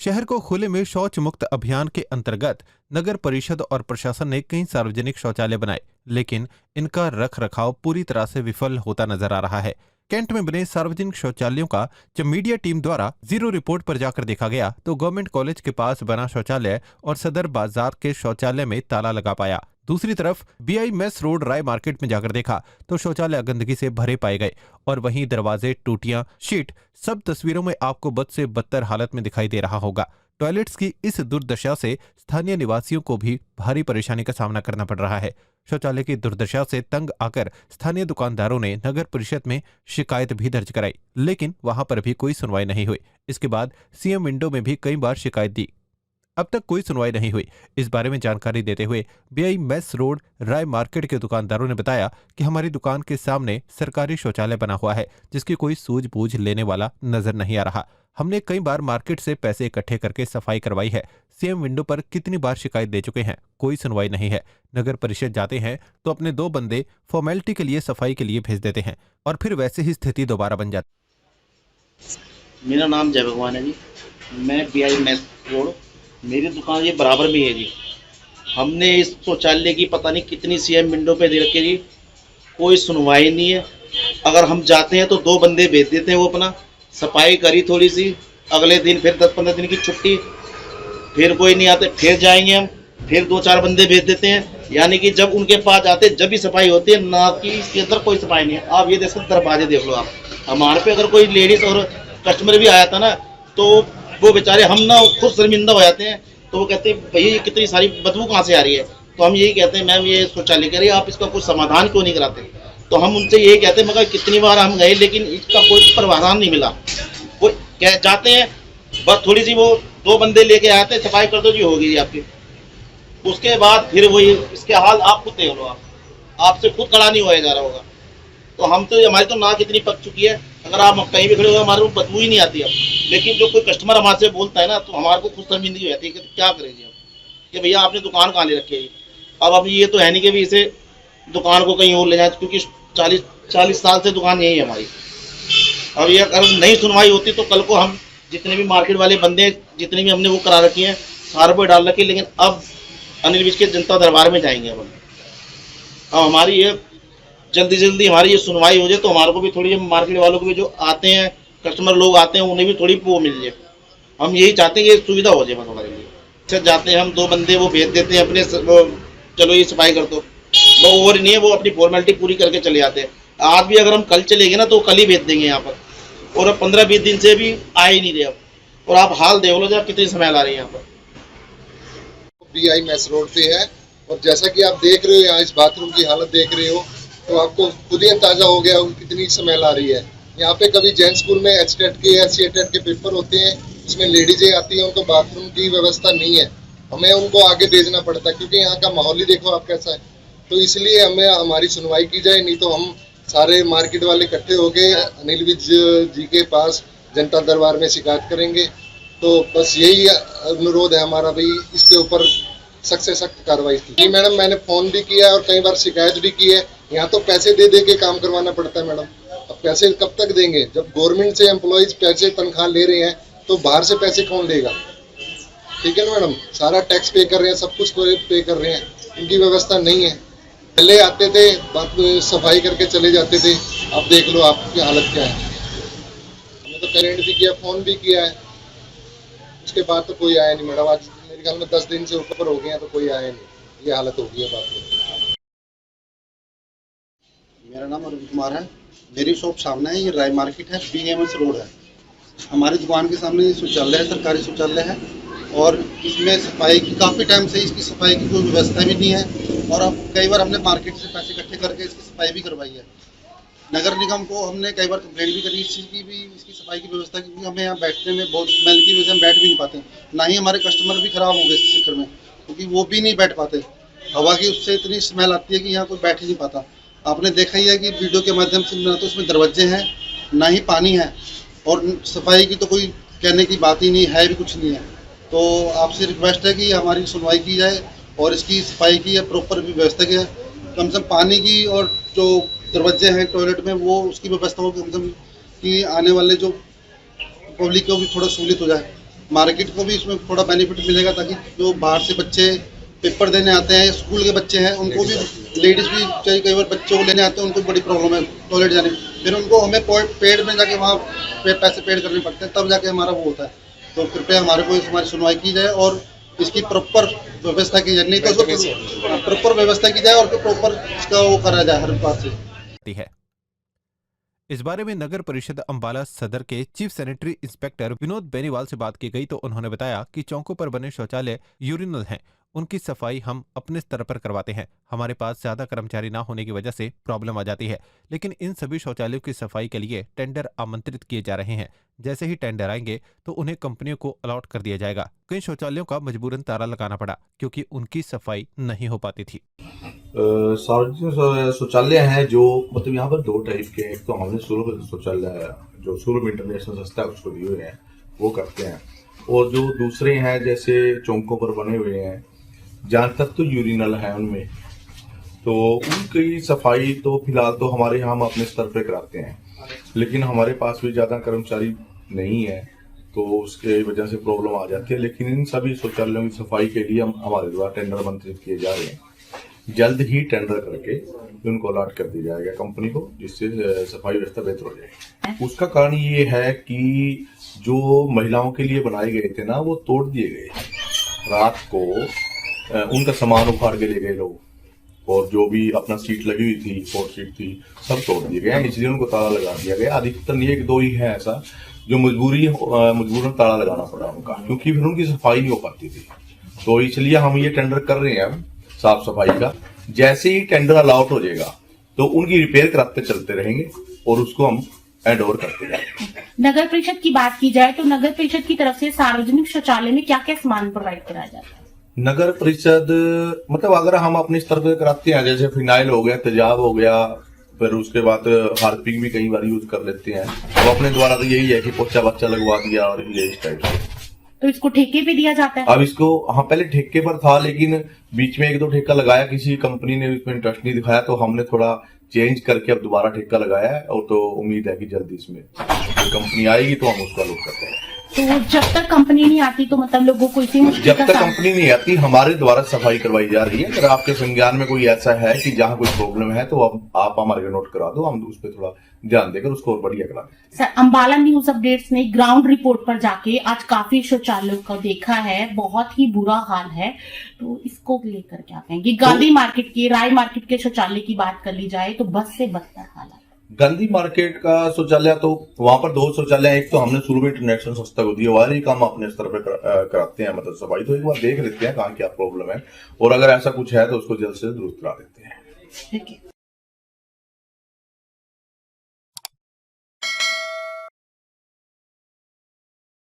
शहर को खुले में शौच मुक्त अभियान के अंतर्गत नगर परिषद और प्रशासन ने कई सार्वजनिक शौचालय बनाए, लेकिन इनका रख रखाव पूरी तरह से विफल होता नजर आ रहा है। कैंट में बने सार्वजनिक शौचालयों का जब मीडिया टीम द्वारा जीरो रिपोर्ट पर जाकर देखा गया तो गवर्नमेंट कॉलेज के पास बना शौचालय और सदर बाजार के शौचालय में ताला लगा पाया। दूसरी तरफ बीआई मेस रोड राय मार्केट में जाकर देखा तो शौचालय गंदगी से भरे पाए गए और वहीं दरवाजे, टूटियां, शीट सब तस्वीरों में आपको बद से बदतर हालत में दिखाई दे रहा होगा। टॉयलेट्स की इस दुर्दशा से स्थानीय निवासियों को भी भारी परेशानी का सामना करना पड़ रहा है। शौचालय की दुर्दशा से तंग आकर स्थानीय दुकानदारों ने नगर परिषद में शिकायत भी दर्ज कराई, लेकिन वहां पर भी कोई सुनवाई नहीं हुई। इसके बाद सीएम विंडो में भी कई बार शिकायत दी, अब तक कोई सुनवाई नहीं हुई। इस बारे में जानकारी देते हुए बीआई मेस रोड राय मार्केट के दुकानदारों ने बताया कि हमारी दुकान के सामने सरकारी शौचालय बना हुआ है, जिसकी कोई सूझबूझ लेने वाला नजर नहीं आ रहा। हमने कई बार मार्केट से पैसे इकट्ठे करके सफाई करवाई है। सीएम विंडो पर कितनी बार शिकायत दे चुके हैं, कोई सुनवाई नहीं है। नगर परिषद जाते हैं तो अपने 2 बंदे फॉर्मेलिटी के लिए सफाई के लिए भेज देते हैं और फिर वैसे ही स्थिति दोबारा बन जाती। मेरा नाम जय भगवान है जी। मैं बीआई मेस रोड, मेरी दुकान ये बराबर में है जी। हमने इस शौचालय की पता नहीं कितनी सीएम विंडो पे दे रखी जी, कोई सुनवाई नहीं है। अगर हम जाते हैं तो 2 बंदे भेज देते हैं, वो अपना सफाई करी थोड़ी सी, अगले दिन फिर 10-15 दिन की छुट्टी, फिर कोई नहीं आते, फिर जाएंगे हम, फिर 2-4 बंदे भेज देते हैं। यानी कि जब उनके पास जाते जब भी सफाई होती है, ना कि इसके अंदर कोई सफाई नहीं है। आप ये देख सकते दरवाजे देख लो आप। हमारे पे अगर कोई लेडीज और कस्टमर भी आया था ना, तो वो बेचारे हम ना खुद शर्मिंदा हो जाते हैं। तो वो कहते हैं भैया ये कितनी सारी बदबू कहाँ से आ रही है। तो हम यही कहते हैं मैम ये शौचालय कह रही है, आप इसका कुछ समाधान क्यों नहीं कराते। तो हम उनसे यही कहते हैं मगर कितनी बार हम गए लेकिन इसका कोई समाधान नहीं मिला। वो कह जाते हैं बस थोड़ी सी वो 2 बंदे लेके आते हैं, सफाई कर दो जी होगी जी आपकी। उसके बाद फिर वही इसके हाल आप खुद देख लो, आपसे खुद खड़ा नहीं होया जा रहा होगा। तो हम तो हमारी तो नाक इतनी पक चुकी है, अगर आप कहीं भी खड़े हो हमारे को बदबू ही नहीं आती अब। लेकिन जो कोई कस्टमर हमारे से बोलता है ना तो हमारे को खुद शर्मिंदगी हो जाती है कि क्या करेंगे अब कि भैया आपने दुकान कहाँ ले रखी है। अब ये तो है नहीं कि भी इसे दुकान को कहीं और ले जाए, क्योंकि 40 साल से दुकान यही है हमारी। अब ये अगर नहीं सुनवाई होती तो कल को हम जितने भी मार्केट वाले बंदे जितने भी हमने वो करा रखी हैं सारों पर डाल रखी, लेकिन अब अनिल विज के जनता दरबार में जाएंगे। अब हमारी ये जल्दी हमारी ये सुनवाई हो जाए तो हमारे को भी थोड़ी, मार्केट वालों को भी जो आते हैं कस्टमर लोग आते हैं उन्हें भी थोड़ी वो मिल जाए। हम यही चाहते हैं कि सुविधा हो जाए बस हमारे लिए। अच्छा जाते हैं हम 2 बंदे वो भेज देते हैं अपने, चलो ये सफाई कर दो, वो और नहीं है, वो अपनी फॉर्मेलिटी पूरी करके चले जाते हैं। आज भी अगर हम कल चले गए ना तो कल ही भेज देंगे यहाँ पर, और अब 15-20 दिन से भी आ ही नहीं रहे अब। और आप हाल देख लो जब कितनी स्मेल आ रही है यहाँ पर। बीआई मेस रोड पे है और जैसा कि आप देख रहे हो यहाँ इस बाथरूम की हालत देख रहे हो तो आपको खुद ही अंदाजा हो गया कितनी स्मेल आ रही है। यहाँ पे कभी जैन स्कूल में एचटेट के या सीटेट के पेपर होते हैं, उसमें लेडीजें आती हैं, उनको बाथरूम की व्यवस्था नहीं है, हमें उनको आगे भेजना पड़ता है क्योंकि यहाँ का माहौल ही देखो आप कैसा है। तो इसलिए हमें हमारी सुनवाई की जाए, नहीं तो हम सारे मार्केट वाले इकट्ठे होके अनिल विज जी के पास जनता दरबार में शिकायत करेंगे। तो बस यही अनुरोध है हमारा, भाई इसके ऊपर सख्त से सख्त कार्रवाई की। मैडम मैंने फोन भी किया है और कई बार शिकायत भी की है। यहाँ तो पैसे दे के काम करवाना पड़ता है मैडम, अब पैसे कब तक देंगे जब गवर्नमेंट से एम्प्लॉइज पैसे तनख्वाह ले रहे हैं तो बाहर से पैसे कौन देगा। ठीक है ना मैडम, सारा टैक्स पे कर रहे हैं, सब कुछ पे कर रहे हैं, इनकी व्यवस्था नहीं है। पहले आते थे बात सफाई करके चले जाते थे, अब देख लो आपकी हालत क्या है। हमने तो पेरेंट भी किया, फोन भी किया है, उसके बाद तो कोई आया नहीं मैडम। आज मेरे ख्याल में 10 दिन से ऊपर हो गए हैं तो कोई आया नहीं, ये हालत हो गई है बात में। मेरा नाम अरुण कुमार है, मेरी शॉप सामने है, ये राय मार्केट है, बीएमएस रोड है। हमारी दुकान के सामने ये शौचालय है, सरकारी शौचालय है और इसमें सफाई की काफ़ी टाइम से इसकी सफाई की कोई व्यवस्था भी नहीं है। और अब कई बार हमने मार्केट से पैसे इकट्ठे करके इसकी सफाई भी करवाई है। नगर निगम को हमने कई बार कंप्लेंट भी करी इस चीज़ की भी, इसकी सफाई की व्यवस्था की, क्योंकि हमें यहाँ बैठने में बहुत स्मेल की वजह से हम बैठ भी नहीं पाते। ना ही हमारे कस्टमर भी खराब हो गए इस चक्कर में, क्योंकि वो भी नहीं बैठ पाते, हवा की उससे इतनी स्मेल आती है कि यहाँ कोई बैठ ही नहीं पाता। आपने देखा ही है कि वीडियो के माध्यम से ना तो उसमें दरवाजे हैं ना ही पानी है, और सफाई की तो कोई कहने की बात ही नहीं है, भी कुछ नहीं है। तो आपसे रिक्वेस्ट है कि हमारी सुनवाई की जाए और इसकी सफाई की प्रॉपर भी व्यवस्था की जाए। कम से कम पानी की और जो दरवाजे हैं टॉयलेट में वो उसकी व्यवस्था हो, कम से कम कि आने वाले जो पब्लिक को भी थोड़ा सहूलियत हो जाए। मार्केट को भी इसमें थोड़ा बेनिफिट मिलेगा, ताकि जो बाहर से बच्चे पेपर देने आते हैं, स्कूल के बच्चे हैं, उनको भी, लेडीज भी चाहे कई बार बच्चों को लेने आते हैं, उनको बड़ी प्रॉब्लम है टॉयलेट जाने, फिर उनको हमें पेड में जाके वहाँ पैसे पेड करने पड़ते हैं, तब जाके हमारा वो होता है। तो कृपया हमारे को हमारी सुनवाई की जाए और इसकी प्रॉपर व्यवस्था की जाए, नहीं तो प्रॉपर व्यवस्था की जाए और प्रॉपर इसका वो करा जाए हर बात से। है। इस बारे में नगर परिषद अंबाला सदर के chief sanitary inspector Vinod Beniwal से बात की गई तो उन्होंने बताया कि चौकों पर बने शौचालय यूरिनल हैं, उनकी सफाई हम अपने स्तर पर करवाते हैं। हमारे पास ज्यादा कर्मचारी ना होने की वजह से प्रॉब्लम आ जाती है, लेकिन इन सभी शौचालयों की सफाई के लिए टेंडर आमंत्रित किए जा रहे हैं। जैसे ही टेंडर आएंगे तो उन्हें कंपनियों को अलॉट कर दिया जाएगा। कई शौचालयों का मजबूरन ताला लगाना पड़ा क्योंकि उनकी सफाई नहीं हो पाती थी। सार्वजनिक शौचालय हैं जो मतलब यहाँ पर दो टाइप के हैं। एक तो हमने सूरभ शौचालय जो सूरभ इंटरनेशनल संस्था उसको दिए हुए हैं, वो करते हैं, और जो दूसरे हैं जैसे चौकों पर बने हुए हैं, जहाँ तक तो यूरिनल है उनमें, तो उनकी सफाई तो फिलहाल तो हमारे यहाँ हम अपने स्तर पे कराते हैं, लेकिन हमारे पास भी ज़्यादा कर्मचारी नहीं है तो उसके वजह से प्रॉब्लम आ जाती है। लेकिन इन सभी शौचालयों की सफाई के लिए हमारे द्वारा टेंडर आमंत्रित किए जा रहे हैं। जल्द ही टेंडर करके उनको अलॉट कर दिया जाएगा कंपनी को, जिससे सफाई व्यवस्था बेहतर हो जाएगी। उसका कारण ये है कि जो महिलाओं के लिए बनाए गए थे ना, वो तोड़ दिए गए। रात को उनका सामान उखाड़ के ले गए लोग, और जो भी अपना सीट लगी हुई थी, 4 सीट थी, सब तोड़ दिए गए, इसलिए उनको ताला लगा दिया गया। अधिकतर 1-2 ही है ऐसा जो मजबूरन ताला लगाना पड़ा उनका, क्योंकि फिर उनकी सफाई नहीं हो पाती थी। तो इसलिए हम ये टेंडर कर रहे हैं साफ सफाई का। जैसे ही टेंडर अलाउट हो जाएगा तो उनकी रिपेयर कराते चलते रहेंगे और उसको हम हैंड ओवर करते जाएंगे। नगर परिषद की बात की जाए तो नगर परिषद की तरफ से सार्वजनिक शौचालय में क्या क्या सामान प्रोवाइड कराया जाता है? नगर परिषद मतलब अगर हम अपने स्तर पर कराते हैं, जैसे फिनाइल हो गया, तेजाब हो गया, फिर उसके बाद हार्पिक भी कई बार यूज कर लेते हैं। तो अपने द्वारा तो यही है कि पोछा बच्चा लगवा दिया और ये इस टाइप से। तो इसको ठेके पे दिया जाता है? अब इसको हाँ पहले ठेके पर था, लेकिन बीच में 1-2 ठेका लगाया, किसी कंपनी ने इसमें इंटरेस्ट नहीं दिखाया, तो हमने थोड़ा चेंज करके अब दोबारा ठेका लगाया है। और तो उम्मीद है कि जल्दी इसमें कंपनी आएगी तो हम उसका लोड करते हैं। तो जब तक कंपनी नहीं आती तो मतलब लोगों को इसी मुश्किल जब तक कंपनी नहीं आती हमारे द्वारा सफाई करवाई जा रही है। अगर आपके संज्ञान में कोई ऐसा है कि जहाँ कोई प्रॉब्लम है तो अब आप हमारे नोट करा दो, हम उस पर थोड़ा ध्यान देकर उसको और बढ़िया करा दें। सर, अंबाला न्यूज अपडेट्स ने ग्राउंड रिपोर्ट पर जाके आज काफी शौचालयों को देखा है, बहुत ही बुरा हाल है। तो इसको लेकर क्या कहेंगे? गांधी मार्केट की, राय मार्केट के शौचालय की बात कर ली जाए तो बस से बदतर हालत। गांधी मार्केट का शौचालय तो वहां पर 2 शौचालय, एक तो हमने सूरभ इंटरनेशनल संस्था को दिया, वाले काम अपने स्तर पर कराते हैं, मतलब सफाई। तो एक बार देख लेते हैं कहाँ क्या प्रॉब्लम है, और अगर ऐसा कुछ है तो उसको जल्द से दुरुस्त करा देते हैं। ठीक है।